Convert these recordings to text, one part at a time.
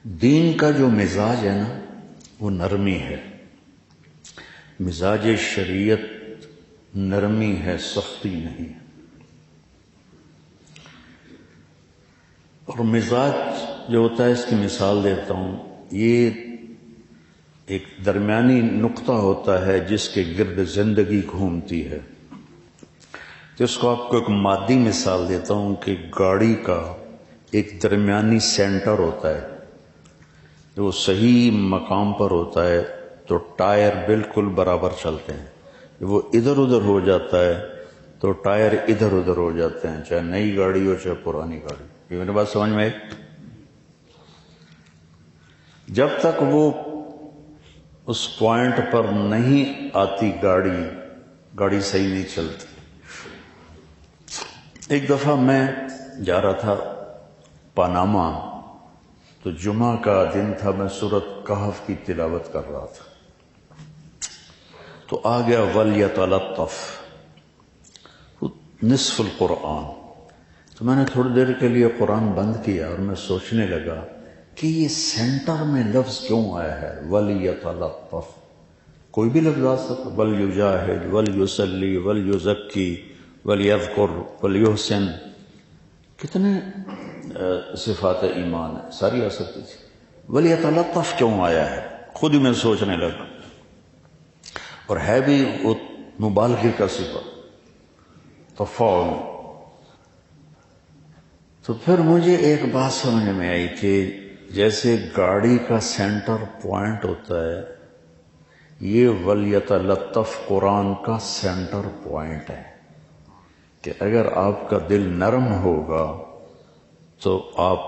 دین کا جو مزاج ہے نا وہ نرمی ہے. مزاج شریعت نرمی ہے، سختی نہیں ہے. اور مزاج جو ہوتا ہے، اس کی مثال دیتا ہوں. یہ ایک درمیانی نقطہ ہوتا ہے جس کے گرد زندگی گھومتی ہے. تو اس کو آپ کو ایک مادی مثال دیتا ہوں کہ گاڑی کا ایک درمیانی سینٹر ہوتا ہے. جو صحیح مقام پر ہوتا ہے تو ٹائر بالکل برابر چلتے ہیں. وہ ادھر ادھر ہو جاتا ہے تو ٹائر ادھر ادھر ہو جاتے ہیں، چاہے نئی گاڑی ہو چاہے پرانی گاڑی. یہ میری بات سمجھ میں آئی؟ جب تک وہ اس پوائنٹ پر نہیں آتی گاڑی صحیح نہیں چلتی. ایک دفعہ میں جا رہا تھا پاناما، تو جمعہ کا دن تھا، میں سورۃ کہف کی تلاوت کر رہا تھا تو آ گیا وَلْيَتَلَطَّفْ نصف القرآن. تو میں نے تھوڑی دیر کے لیے قرآن بند کیا اور میں سوچنے لگا کہ یہ سینٹر میں لفظ کیوں آیا ہے وَلْيَتَلَطَّفْ. کوئی بھی لفظ آ سکتا، وَلْيُجَاهِدْ وَلْيُصَلِّ وَلْيُزَكِّي وَلْيَذْكُرْ وَلْيُحْسِنْ. کتنے صفات ایمان ہے، ساری آ سکتی تھی. وَلْيَتَلَطَّفْ کیوں آیا ہے، خود ہی میں سوچنے لگا. اور ہے بھی وہ مبالغے کا صفت، تفاعل. تو پھر مجھے ایک بات سمجھ میں آئی کہ جیسے گاڑی کا سینٹر پوائنٹ ہوتا ہے، یہ وَلْيَتَلَطَّفْ قرآن کا سینٹر پوائنٹ ہے کہ اگر آپ کا دل نرم ہوگا تو آپ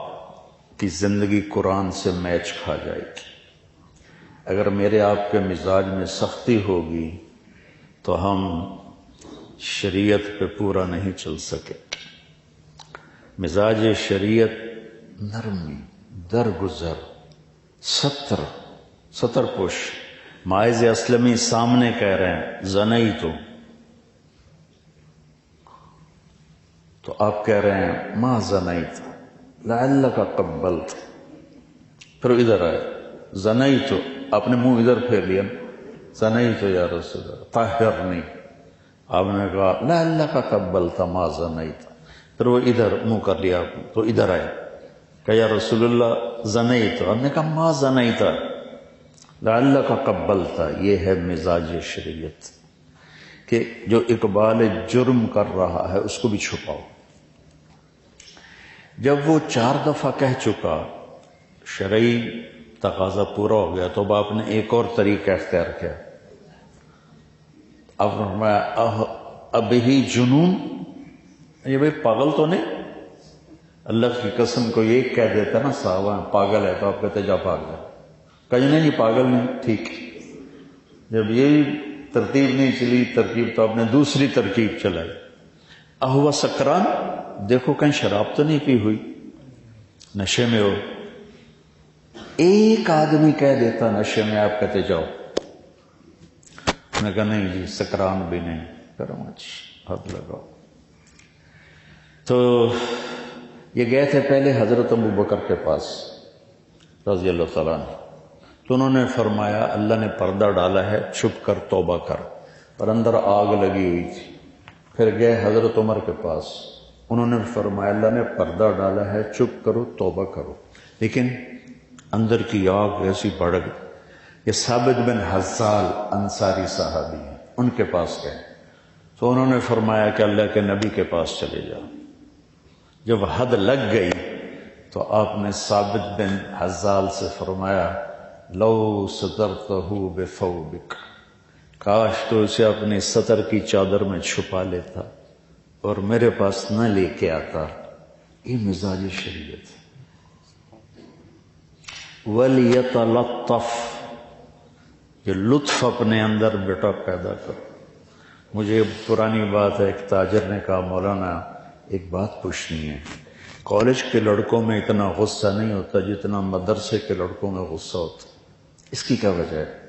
کی زندگی قرآن سے میچ کھا جائے گی. اگر میرے آپ کے مزاج میں سختی ہوگی تو ہم شریعت پہ پورا نہیں چل سکے. مزاج شریعت نرمی، درگزر، ستر پوش. ماعز اسلمی سامنے کہہ رہے ہیں زنئی تو آپ کہہ رہے ہیں ما زنیت لعلک قبلت. پھر ادھر آئے زنیت، آپ نے منہ ادھر پھیر لیا، زنیت یا رسول اللہ طہرنی. آپ نے کہا لعلک قبلت ما زنیت. پھر وہ ادھر منہ کر لیا تو ادھر آئے کہ یا رسول اللہ زنیت. آپ نے کہا ما زنیت لعلک قبلت. یہ ہے مزاج شریعت کہ جو اقبال جرم کر رہا ہے اس کو بھی چھپاؤ. جب وہ 4 دفعہ کہہ چکا، شرعی تقاضا پورا ہو گیا، تو اب آپ نے ایک اور طریقہ اختیار کیا. اب فرمایا اب ہی جنون، یہ بھائی پاگل تو نہیں. اللہ کی قسم کو یہ کہہ دیتا نا صحابہ پاگل ہے تو آپ کہتے جا پاگل ہے. کہیں نہیں پاگل نہیں، ٹھیک. جب یہی ترتیب نہیں چلی ترکیب تو آپ نے دوسری ترکیب چلائی. اہو سکران، دیکھو کہیں شراب تو نہیں پی ہوئی، نشے میں ہو. ایک آدمی کہہ دیتا نشے میں، آپ کہتے جاؤ. میں کہا نہیں جی سکران بھی نہیں. کرو ہاتھ لگاؤ. تو یہ گئے تھے پہلے حضرت ابوبکر کے پاس رضی اللہ تعالیٰ عنہ. تو انہوں نے فرمایا اللہ نے پردہ ڈالا ہے، چھپ کر توبہ کر. اور اندر آگ لگی ہوئی تھی. پھر گئے حضرت عمر کے پاس، انہوں نے فرمایا اللہ نے پردہ ڈالا ہے، چپ کرو توبہ کرو. لیکن اندر کی آگ ایسی بڑھ گئی. یہ ثابت بن حزال انصاری صحابی ہیں، ان کے پاس گئے تو انہوں نے فرمایا کہ اللہ کے نبی کے پاس چلے جاؤ. جب حد لگ گئی تو آپ نے ثابت بن حزال سے فرمایا لو سترتہ بثوبک، کاش تو اسے اپنے ستر کی چادر میں چھپا لیتا اور میرے پاس نہ لے کے آتا. یہ مزاج شریعت. وَلْيَتَلَطَّفْ، یہ لطف اپنے اندر بیٹا پیدا کرو. مجھے پرانی بات ہے، ایک تاجر نے کہا مولانا ایک بات پوچھنی ہے. کالج کے لڑکوں میں اتنا غصہ نہیں ہوتا جتنا مدرسے کے لڑکوں میں غصہ ہوتا. اس کی کیا وجہ ہے؟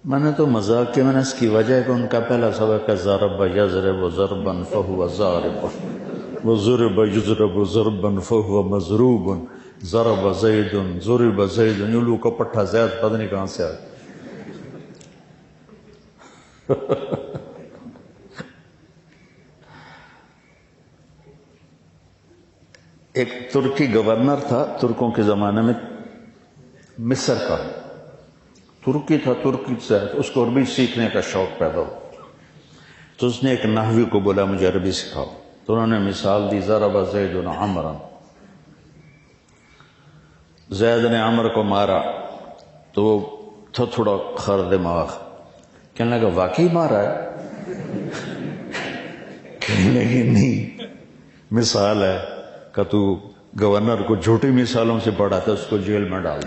میں نے تو مذاق کیا، میں نے اس کی وجہ ہے کہ ان کا پہلا سبق ہے ضرب یضرب ضربا فہو ضارب وضرب یضرب ضربا فہو مضروب. ضرب زید ضرب زید، الو کا پٹھا زید پتہ نہیں کہاں سے آ گیا۔ ایک ترکی گورنر تھا ترکوں کے زمانے میں، مصر کا، ترکی تھا، ترکی سے اس کو عربی سیکھنے کا شوق پیدا ہوا، تو اس نے ایک نحوی کو بولا مجھے عربی سکھاؤ، تو انہوں نے مثال دی ضرب زید عمرا، زید نے عمر کو مارا، تو وہ تھا تھوڑا خر دماغ، کہنے لگا واقعی مارا ہے؟ کہنے لگی نہیں، مثال ہے کہ تو گورنر کو جھوٹی مثالوں سے پڑھاتا، اس کو جیل میں ڈال۔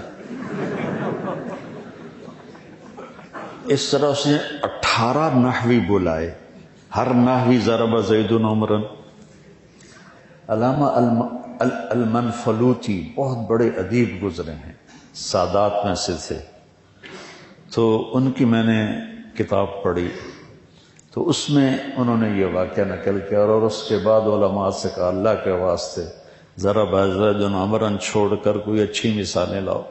اس طرح اس نے 18 نحوی بلائے، ہر نحوی ضرب زید عمرا۔ علامہ المنفلوطی بہت بڑے ادیب گزرے ہیں، سادات میں سے تھے، تو ان کی میں نے کتاب پڑھی، تو اس میں انہوں نے یہ واقعہ نقل کیا، اور اس کے بعد علماء سے کہا اللہ کے واسطے ضرب زید عمرا چھوڑ کر کوئی اچھی مثالیں لاؤ۔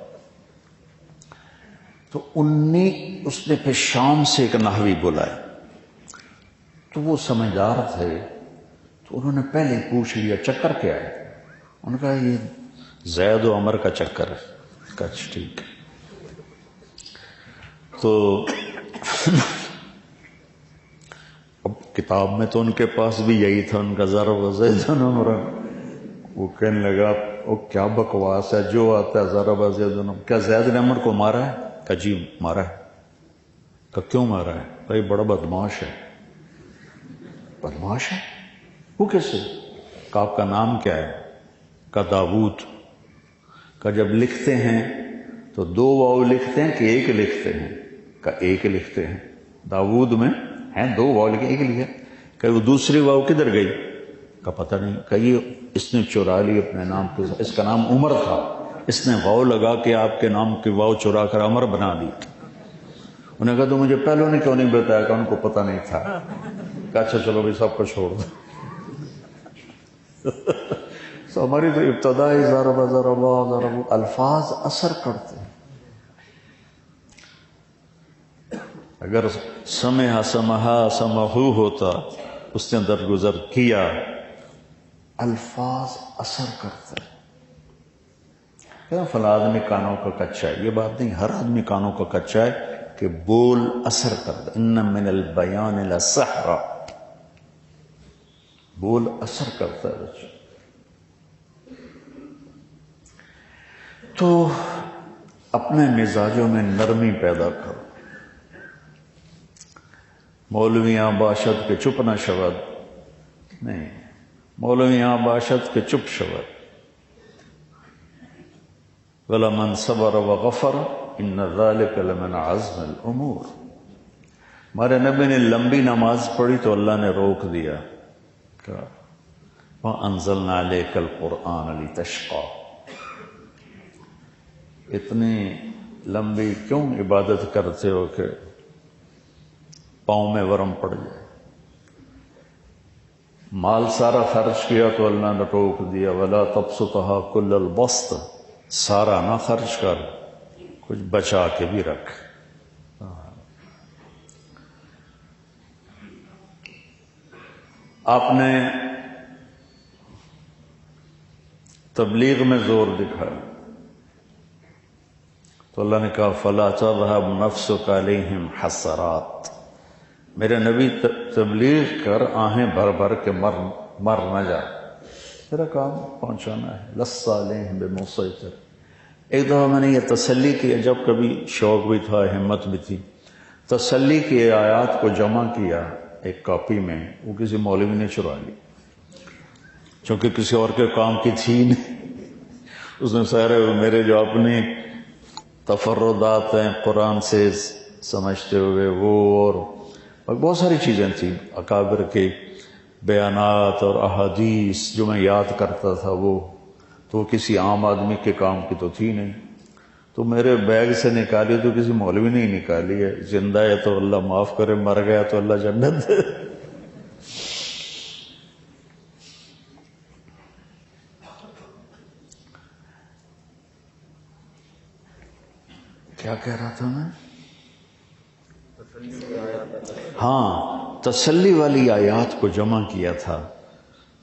تو اس نے پھر شام سے ایک نحوی بلائے، تو وہ سمجھدار تھے، تو انہوں نے پہلے پوچھ لیا چکر کیا ہے؟ انہوں نے کہا یہ زید و عمر کا چکر ہے۔ کہا ٹھیک ہے۔ تو اب کتاب میں تو ان کے پاس بھی یہی تھا، ان کا ضرب زید عمرا، وہ کہنے لگا وہ کیا بکواس ہے، جو آتا ہے ضرب زید عمرا، کیا زید نے عمر کو مارا ہے؟ کہا جی مارا ہے۔ کہا کیوں مارا ہے؟ کہا یہ بڑا بدماش ہے۔ بدماش ہے؟ وہ کیسے؟ کہا آپ کا نام کیا ہے؟ کہا داود۔ کہا جب لکھتے ہیں تو 2 واو لکھتے ہیں کہ ایک لکھتے ہیں؟ کہا ایک لکھتے ہیں۔ داود میں ہیں 2 واو لکھے، ایک لکھے۔ کہا وہ دوسری واو کدھر گئی؟ کہا پتہ نہیں۔ کہا یہ اس نے چرا لی اپنے نام کے، اس کا نام عمر تھا، اس نے واو لگا کے آپ کے نام کی واو چرا کر عمر بنا دی۔ انہوں نے کہا تو مجھے پہلو نے کیوں نہیں بتایا؟ کہ ان کو پتہ نہیں تھا۔ کہا اچھا چلو بھی سب کو چھوڑ دو۔ تو ہماری تو ابتدائی ضرب الفاظ اثر کرتے ہیں۔ اگر سمعہ سمہا سمہو ہوتا، اس نے درگزر کیا، الفاظ اثر کرتے ہیں۔ فلاں آدمی کانوں کا کچا ہے، یہ بات نہیں، ہر آدمی کانوں کا کچا ہے کہ بول اثر کرتا ہے۔ ان من البیان لسحرا، بول اثر کرتا ہے۔ تو اپنے مزاجوں میں نرمی پیدا کرو۔ مولویاں باشد کے چپ نہ شود، نہیں، مولویاں باشد کے چپ شود۔ وَلَمَنْ صَبَرَ وَغَفَرَ إِنَّ ذَلِكَ لَمِنْ عَزْمِ الْأُمُورِ۔ ہمارے نبی نے لمبی نماز پڑھی تو اللہ نے روک دیا، کہا وَأَنزَلْنَا عَلَيْكَ الْقُرْآنَ لِتَشْقَى۔ اتنی لمبی کیوں عبادت کرتے ہو کہ پاؤں میں ورم پڑ جائے؟ مال سارا خرچ کیا تو اللہ نے روک دیا، وَلَا تَبْسُطْهَا كُلَّ الْبَسْطِ، سارا نہ خرچ کر، کچھ بچا کے بھی رکھ۔ آپ نے تبلیغ میں زور دکھایا تو اللہ نے کہا فَلَا تَذْهَبْ نَفْسُكَ عَلَيْهِمْ حَسَرَاتٍ، میرے نبی تبلیغ کر، آہیں بھر بھر کے مر نہ جا، تیرا کام پہنچانا ہے۔ لَسَّ عَلَيْهِمْ بِمُصَيْطِرٍ۔ ایک دفعہ میں نے یہ تسلی کی، جب کبھی شوق بھی تھا، ہمت بھی تھی، تسلی کی آیات کو جمع کیا ایک کاپی میں، وہ کسی مولوی نے چرا لی، چونکہ کسی اور کے کام کی تھی نہیں۔ اس نے سارے میرے جو اپنی تفردات ہیں قرآن سے سمجھتے ہوئے وہ، اور بہت ساری چیزیں تھیں، اکابر کے بیانات اور احادیث جو میں یاد کرتا تھا، وہ تو کسی عام آدمی کے کام کی تو تھی نہیں، تو میرے بیگ سے نکالی تو کسی مولوی نے ہی نکالی ہے۔ زندہ ہے تو اللہ معاف کرے، مر گیا تو اللہ جنت دے۔ کیا کہہ رہا تھا میں؟ ہاں، تسلی والی آیات کو جمع کیا تھا،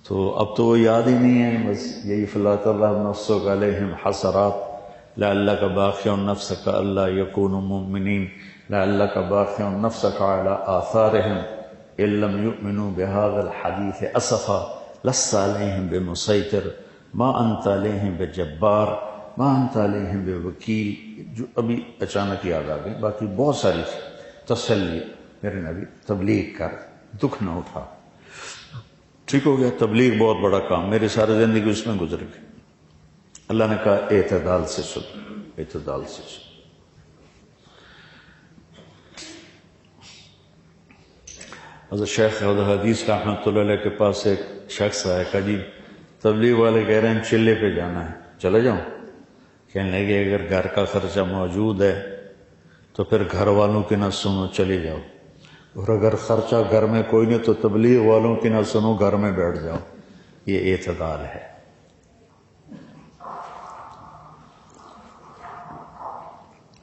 تو اب تو وہ یاد ہی نہیں ہے، بس یہی فلا تذهب نفسك علیہم حسرات لعلک باخع نفسک الا یکونوا مؤمنین لعلک باخع نفسک علی آثارہم ان لم یؤمنوا بهذا الحدیث اسفا لست علیہم بمسیطر ما انت علیہم بجبار ما انت علیہم بوکیل، جو ابھی اچانک یاد آ گئی، باقی بہت ساری تسلی، میرے نبی تبلیغ کر، دکھ نہ اٹھا، ٹھیک ہو گیا۔ تبلیغ بہت بڑا کام، میری ساری زندگی اس میں گزر گئی۔ اللہ نے کہا اعتدال سے سن، اعتدال سے سن۔ حضرت شیخ حدیث رحمۃ اللہ علیہ کے پاس ایک شخص آیا، کہا جی تبلیغ والے کہہ رہے ہیں چلے پہ جانا ہے، چلے جاؤں؟ کہنے لگے اگر گھر کا خرچہ موجود ہے تو پھر گھر والوں کی نہ سنو، چلے جاؤ، اور اگر خرچہ گھر میں کوئی نہیں تو تبلیغ والوں کی نہ سنو، گھر میں بیٹھ جاؤ۔ یہ اعتدال ہے۔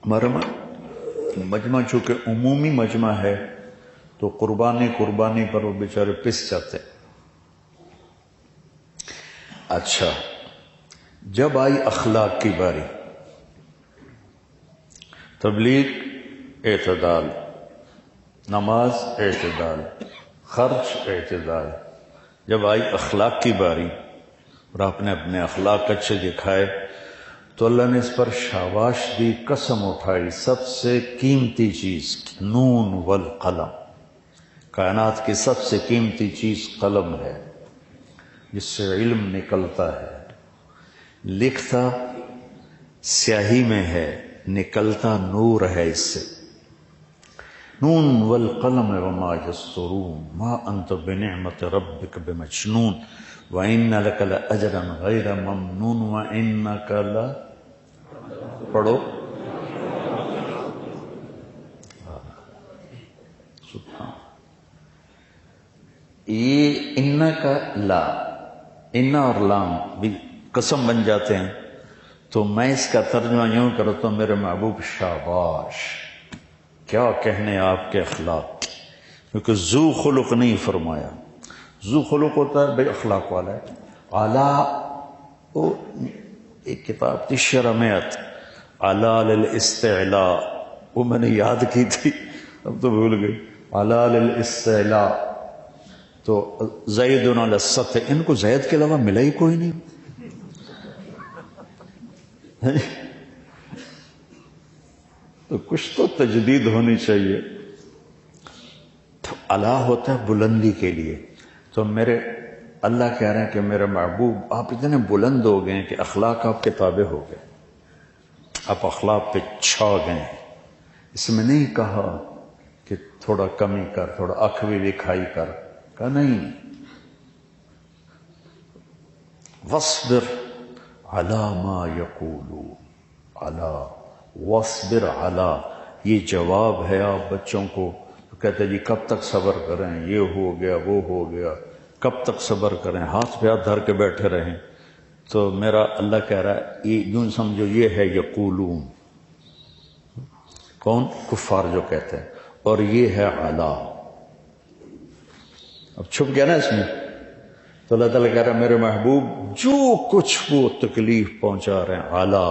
ہمارا مجمع چونکہ عمومی مجمع ہے تو قربانی پر وہ بیچارے پس جاتے۔ اچھا، جب آئی اخلاق کی باری، تبلیغ اعتدال، نماز اعتدال، خرچ اعتدال، جب آئی اخلاق کی باری اور آپ نے اپنے اخلاق اچھے دکھائے تو اللہ نے اس پر شاباش دی، قسم اٹھائی، سب سے قیمتی چیز نون والقلم، کائنات کی سب سے قیمتی چیز قلم ہے، جس سے علم نکلتا ہے، لکھتا سیاہی میں ہے، نکلتا نور ہے اس سے۔ نون والقلم وما یسطرون ما انت بنعمت ربک بمجنون وان لک لاجرا غیر ممنون وانک لا، پڑھو سبحان، یہ ان کا لا، ان اور لام بھی قسم بن جاتے ہیں، تو میں اس کا ترجمہ یوں کرتا ہوں، میرے محبوب شاباش، کیا کہنے آپ کے اخلاق، کیونکہ ذو خلق نہیں فرمایا، ذو خلق ہوتا ہے بے اخلاق والا ہے۔ اعلیٰ، وہ ایک کتاب تھی شرمیت، اعلیٰ للاستعلاء، وہ میں نے یاد کی تھی، اب تو بھول گئی، اعلیٰ للاستعلاء، تو زید علی السطح، ان کو زید کے علاوہ ملا ہی کوئی نہیں، تو کچھ تو تجدید ہونی چاہیے۔ تو اعلیٰ ہوتا ہے بلندی کے لیے، تو میرے اللہ کہہ رہے ہیں کہ میرے محبوب آپ اتنے بلند ہو گئے ہیں کہ اخلاق آپ کے تابع ہو گئے، آپ اخلاق پہ چھا گئے ہیں۔ اس میں نہیں کہا کہ تھوڑا کمی کر، تھوڑا آنکھ بھی دکھائی کر، کہا نہیں، وَاصْبِرْ عَلَى مَا يَقُولُونَ، عَلَى وَاصْبِرْ عَلَى، یہ جواب ہے آپ بچوں کو، تو کہتے جی کب تک صبر کریں، یہ ہو گیا وہ ہو گیا، کب تک صبر کریں، ہاتھ پہ ہاتھ دھر کے بیٹھے رہیں، تو میرا اللہ کہہ رہا ہے یہ یوں سمجھو، یہ ہے یقولون، کون؟ کفار جو کہتے ہیں، اور یہ ہے عَلَى، اب چھپ گیا نا اس میں، تو اللہ تعالیٰ کہہ رہا ہے میرے محبوب جو کچھ وہ تکلیف پہنچا رہے ہیں عَلَى،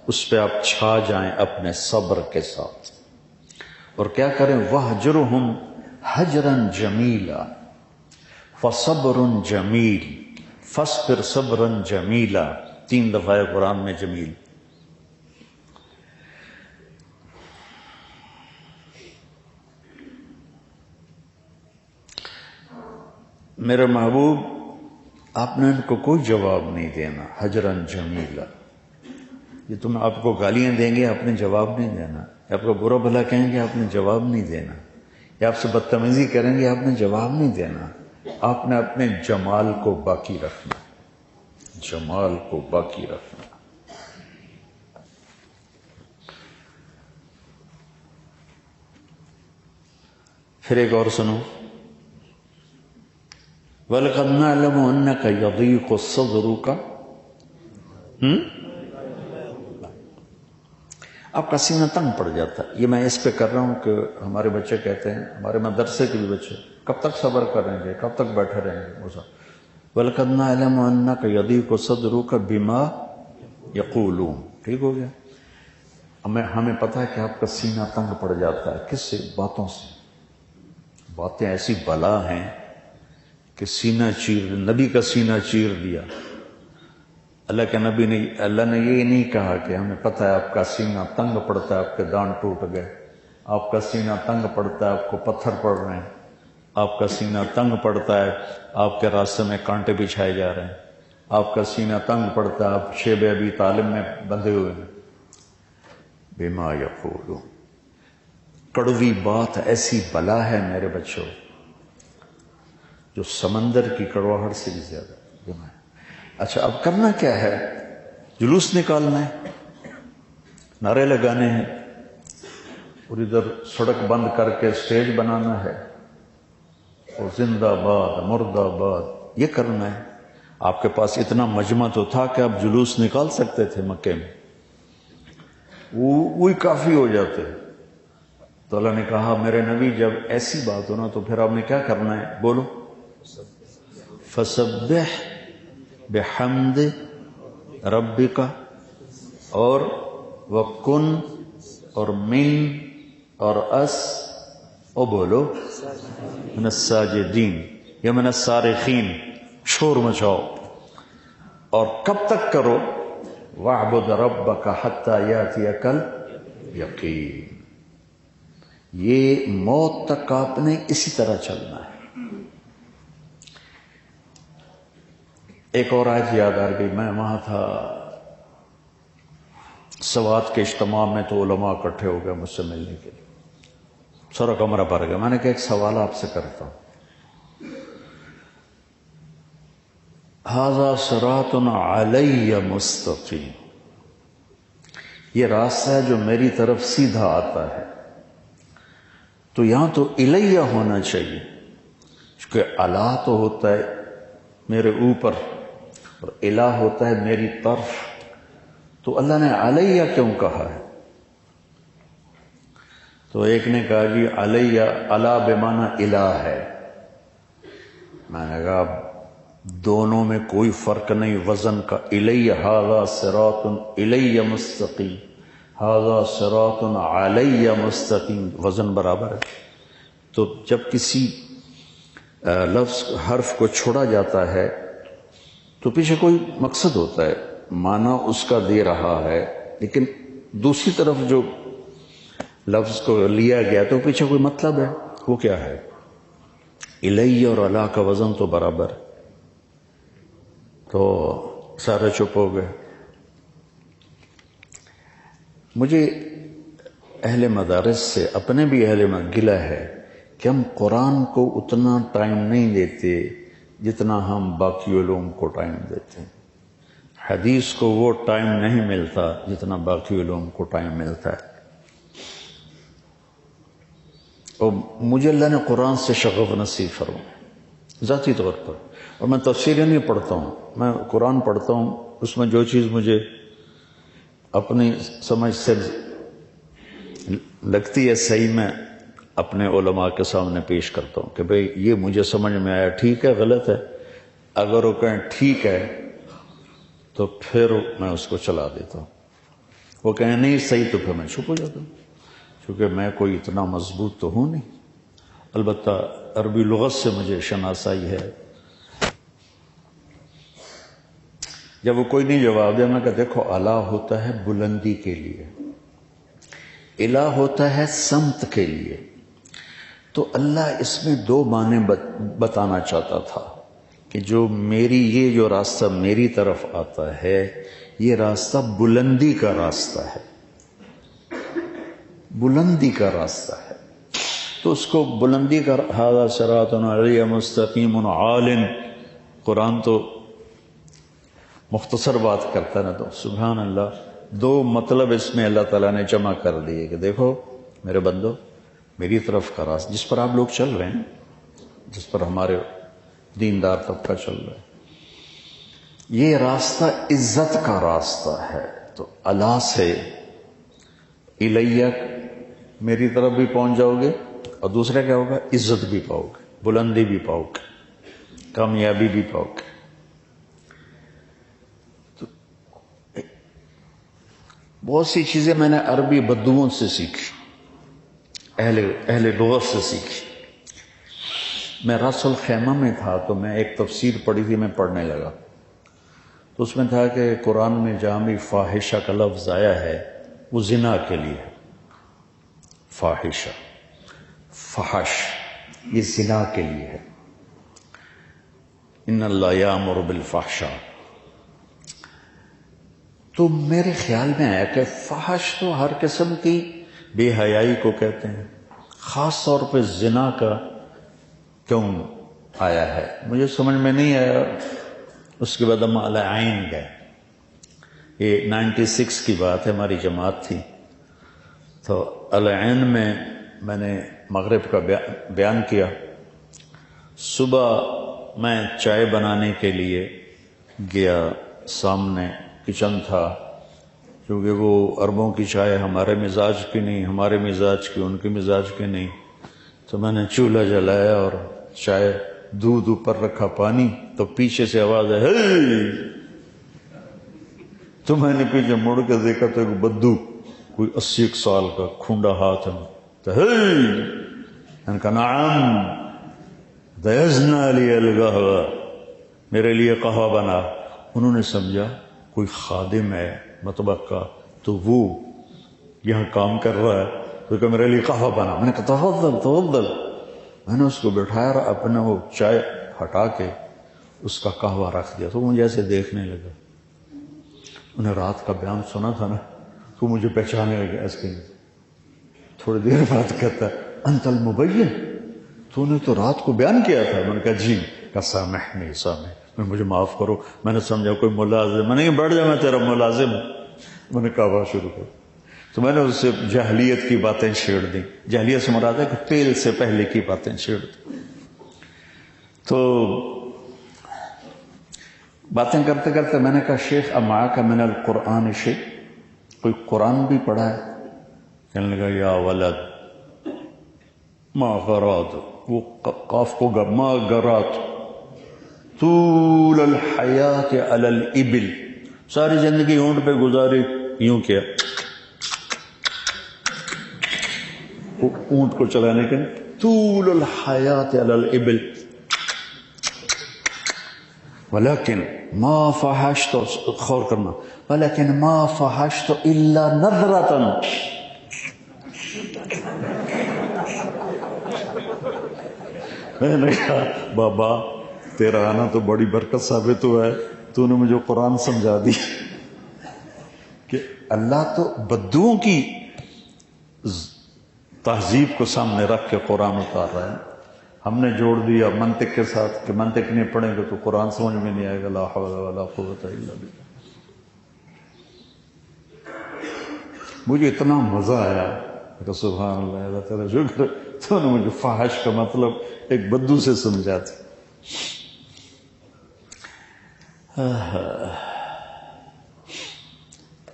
اس پہ آپ چھا جائیں اپنے صبر کے ساتھ، اور کیا کریں؟ وَاهْجُرْهُمْ هَجْرًا جَمِيلًا، فَصَبْرٌ جَمِيلٌ، فَاصْبِرْ صَبْرًا جَمِيلًا، 3 دفعہ قرآن میں جمیل۔ میرے محبوب آپ نے ان کو کوئی جواب نہیں دینا، حجراً جمیلا، یہ تم آپ کو گالیاں دیں گے آپ نے جواب نہیں دینا، یا آپ کو برا بھلا کہیں گے آپ نے جواب نہیں دینا، یا آپ سے بدتمیزی کریں گے آپ نے جواب نہیں دینا، آپ نے اپنے جمال کو باقی رکھنا، جمال کو باقی رکھنا۔ پھر ایک اور سنو، وَلَقَدْ نَعْلَمُ أَنَّكَ يَضِيقُ صَدْرُكَ، آپ کا سینہ تنگ پڑ جاتا ہے. یہ میں اس پہ کر رہا ہوں کہ ہمارے بچے کہتے ہیں، ہمارے مدرسے کے بھی بچے، کب تک صبر کریں گے، کب تک بیٹھے رہیں گے. وَلَقَدْ نَعْلَمُ أَنَّكَ يَضِيقُ صَدْرُكَ بِمَا يَقُولُونَ. ٹھیک ہو گیا. ہمیں پتہ ہے کہ آپ کا سینہ تنگ پڑ جاتا ہے. کس سے؟ باتوں سے. باتیں ایسی بلا ہیں کہ سینہ چیر، نبی کا سینہ چیر دیا. اللہ کے نبی نے، اللہ نے یہ نہیں کہا کہ ہمیں پتہ ہے آپ کا سینہ تنگ پڑتا ہے، آپ کے دان ٹوٹ گئے، آپ کا سینہ تنگ پڑتا ہے، آپ کو پتھر پڑ رہے ہیں، آپ کا سینہ تنگ پڑتا ہے، آپ کے راستے میں کانٹے بچھائے جا رہے ہیں، آپ کا سینہ تنگ پڑتا ہے، آپ شیب ابی طالب میں بندھے ہوئے ہیں. بما یقولون. کڑوی بات ایسی بلا ہے میرے بچوں جو سمندر کی کڑواہٹ سے بھی زیادہ. اچھا اب کرنا کیا ہے؟ جلوس نکالنا ہے، نعرے لگانے ہیں، اور ادھر سڑک بند کر کے سٹیج بنانا ہے، اور زندہ باد مردہ باد یہ کرنا ہے. آپ کے پاس اتنا مجمع تو تھا کہ آپ جلوس نکال سکتے تھے مکے میں، وہی کافی ہو جاتے. تو اللہ نے کہا میرے نبی جب ایسی بات ہونا تو پھر آپ نے کیا کرنا ہے؟ بولو. فسبح بحمد ربک، اور وکن، اور من، اور اس، او بولو من الساجدین یا من الصارخین، شور مچاؤ. اور کب تک کرو؟ وَاعْبُدْ رَبَّكَ حَتَّى يَأْتِيَكَ الْيَقِينُ. یہ موت تک آپ نے اسی طرح چلنا ہے. ایک اور آیت یاد آ گئی. میں وہاں تھا سوات کے اجتماع میں، تو علماء اکٹھے ہو گئے مجھ سے ملنے کے لیے، سارا کمرہ بھر گیا. میں نے کہا ایک سوال آپ سے کرتا ہوں. ھذا صراط علی مستقیم. یہ راستہ ہے جو میری طرف سیدھا آتا ہے. تو یہاں تو الیہ ہونا چاہیے، کیونکہ الا تو ہوتا ہے میرے اوپر، اور الہ ہوتا ہے میری طرف. تو اللہ نے علیہ کیوں کہا ہے؟ تو ایک نے کہا جی علیہ، الا بمعنی الہ ہے. میں نے کہا دونوں میں کوئی فرق نہیں وزن کا. الیہ ھذا صراط الیہ مستقیم، ھذا صراط علیہ مستقیم، وزن برابر ہے. تو جب کسی لفظ حرف کو چھوڑا جاتا ہے تو پیچھے کوئی مقصد ہوتا ہے، معنی اس کا دے رہا ہے، لیکن دوسری طرف جو لفظ کو لیا گیا تو پیچھے کوئی مطلب ہے. وہ کیا ہے؟ الیہ اور اللہ کا وزن تو برابر. تو سارے چپ ہو گئے. مجھے اہل مدارس سے، اپنے بھی اہل گلہ ہے کہ ہم قرآن کو اتنا ٹائم نہیں دیتے جتنا ہم باقی علوم کو ٹائم دیتے ہیں. حدیث کو وہ ٹائم نہیں ملتا جتنا باقی علوم کو ٹائم ملتا ہے. اور مجھے اللہ نے قرآن سے شغف نصیب فرمایا ذاتی طور پر. اور میں تفسیریں نہیں پڑھتا ہوں، میں قرآن پڑھتا ہوں، اس میں جو چیز مجھے اپنی سمجھ سے لگتی ہے صحیح، میں اپنے علماء کے سامنے پیش کرتا ہوں کہ بھئی یہ مجھے سمجھ میں آیا، ٹھیک ہے غلط ہے. اگر وہ کہیں ٹھیک ہے تو پھر میں اس کو چلا دیتا ہوں. وہ کہیں نہیں صحیح تو پھر میں چپ ہو جاتا ہوں، کیونکہ میں کوئی اتنا مضبوط تو ہوں نہیں. البتہ عربی لغت سے مجھے شناسائی ہے. جب وہ کوئی نہیں جواب دیا، میں کہا دیکھو اعلیٰ ہوتا ہے بلندی کے لیے، الہ ہوتا ہے سمت کے لیے. تو اللہ اس میں دو معنی بتانا چاہتا تھا کہ جو میری، یہ جو راستہ میری طرف آتا ہے یہ راستہ بلندی کا راستہ ہے، بلندی کا راستہ ہے. تو اس کو بلندی کا ھذا صراط علی مستقیم عال. قرآن تو مختصر بات کرتا ہے نا. تو سبحان اللہ، دو مطلب اس میں اللہ تعالیٰ نے جمع کر دیے کہ دیکھو میرے بندو، میری طرف کا راستہ جس پر آپ لوگ چل رہے ہیں، جس پر ہمارے دیندار طبقہ چل رہا ہے، یہ راستہ عزت کا راستہ ہے. تو اللہ سے الیہ میری طرف بھی پہنچ جاؤ گے، اور دوسرا کیا ہوگا؟ عزت بھی پاؤ گے، بلندی بھی پاؤ گے، کامیابی بھی پاؤ گے۔ تو بہت سی چیزیں میں نے عربی بدوؤں سے سیکھی، اہل لغت سے سیکھی۔ میں راس الخیمہ میں تھا تو میں ایک تفسیر پڑھی تھی، میں پڑھنے لگا تو اس میں تھا کہ قرآن میں جہاں بھی فاحشہ کا لفظ آیا ہے وہ زنا کے لیے ہے۔ فاحشہ، فحش، یہ زنا کے لیے ہے۔ ان اللہ یامر بالفحشاء۔ تو میرے خیال میں آیا کہ فحش تو ہر قسم کی بے حیائی کو کہتے ہیں، خاص طور پہ زنا کا کیوں آیا ہے؟ مجھے سمجھ میں نہیں آیا۔ اس کے بعد ہم العین گئے، یہ 96 کی بات ہے، ہماری جماعت تھی تو العین میں نے مغرب کا بیان کیا۔ صبح میں چائے بنانے کے لیے گیا، سامنے کچن تھا، کیونکہ وہ عربوں کی چائے ہمارے مزاج کی نہیں، ہمارے مزاج کی، ان کے مزاج کی نہیں، تو میں نے چولہا جلایا اور چائے، دودھ اوپر رکھا، پانی، تو پیچھے سے آواز ہے ہے، تو میں نے پیچھے مڑ کے دیکھا تو ایک بدو، کوئی 80 سال کا، کھونڈا ہاتھ میں، تو ہے میں نے کہا نعم دیزنا لی القہوہ، میرے لیے قہوہ بنا۔ انہوں نے سمجھا کوئی خادم ہے مطبخ کا تو وہ یہاں کام کر رہا ہے، تو کہ میرے لیے قہوہ بنا۔ میں نے کہا تفضل تفضل۔ میں نے اس کو بٹھایا اور اپنا وہ چائے ہٹا کے اس کا قہوہ رکھ دیا، تو مجھے ایسے دیکھنے لگا۔ انہیں رات کا بیان سنا تھا نا، تو مجھے پہچانے لگا ایسے۔ تھوڑی دیر بعد کہتا ہے انت المبین، تو نے تو رات کو بیان کیا تھا۔ میں نے کہا جی۔ کہا سامحنی سامح، مجھے معاف کرو، میں نے سمجھا کوئی ملازم۔ میں نے کہا بیٹھ جا، میں تیرا ملازم ہوں۔ میں نے کہا شروع کر، تو میں نے اس سے جاہلیت کی باتیں چھیڑ دیں۔ جاہلیت سے مراد ہے کہ تیل سے پہلے کی باتیں چھیڑ دیں۔ تو باتیں کرتے کرتے میں نے کہا شیخ امعاک من القرآن شیء، کوئی قرآن بھی پڑھا ہے؟ کہنے لگا یا ولد ما غرات، وہ قاف کو ما غرات، طول الحیات علی الابل، ساری زندگی اونٹ پہ گزاری، یوں کیا اونٹ کو چلانے کے، طول الحیات علی الابل، ولیکن ما فحشت، غور کرنا، ولیکن ما فحشت الا نظرۃ۔ میں نے کہا بابا تیرا آنا تو بڑی برکت ثابت ہوا ہے، تو نے مجھے قرآن سمجھا دی کہ اللہ تو بدوؤں کی تہذیب کو سامنے رکھ کے قرآن اتار رہا ہے۔ ہم نے جوڑ دیا منطق کے ساتھ کہ منطق نہیں پڑھیں گے تو قرآن سمجھ میں نہیں آئے گا۔ لا حول ولا قوت الا باللہ۔ مجھے اتنا مزہ آیا کہ سبحان اللہ، اللہ تعالیٰ شکر، تو نے مجھے فحش کا مطلب ایک بدو سے سمجھا تھا۔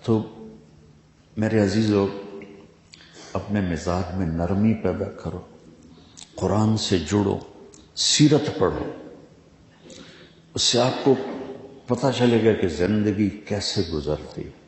تو میرے عزیزو، اپنے مزاج میں نرمی پیدا کرو، قرآن سے جڑو، سیرت پڑھو، اس سے آپ کو پتہ چلے گا کہ زندگی کیسے گزرتی ہے۔